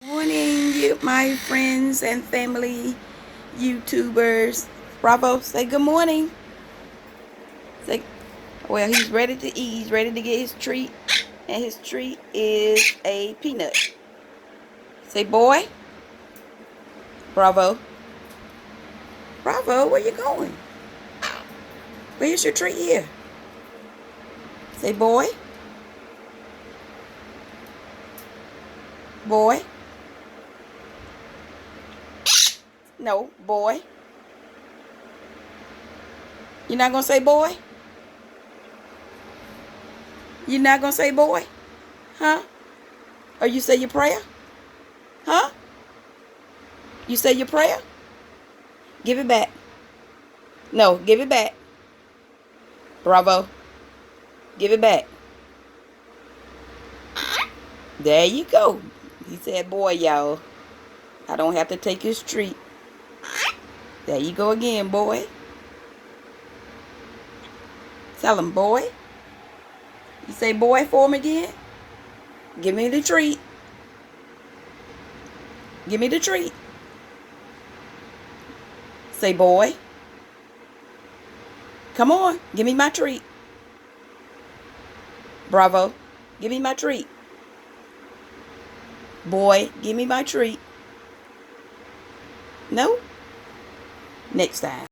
Morning, my friends and family, YouTubers. Bravo, say good morning. Say, well, he's ready to eat. He's ready to get his treat, and his treat is a peanut. Say, boy. Bravo. Bravo, where you going? Where's your treat here? Say, boy. Boy. No, boy. You're not gonna say boy? You're not gonna say boy? Huh? Or you say your prayer? Huh? You say your prayer? Give it back. No, give it back. Bravo. Give it back. There you go. He said, boy, y'all. I don't have to take his treat. There you go again, boy. Tell him, boy. You say boy for him again? Give me the treat. Give me the treat. Say, boy. Come on. Give me my treat. Bravo. Give me my treat. Boy, give me my treat. No? Next time.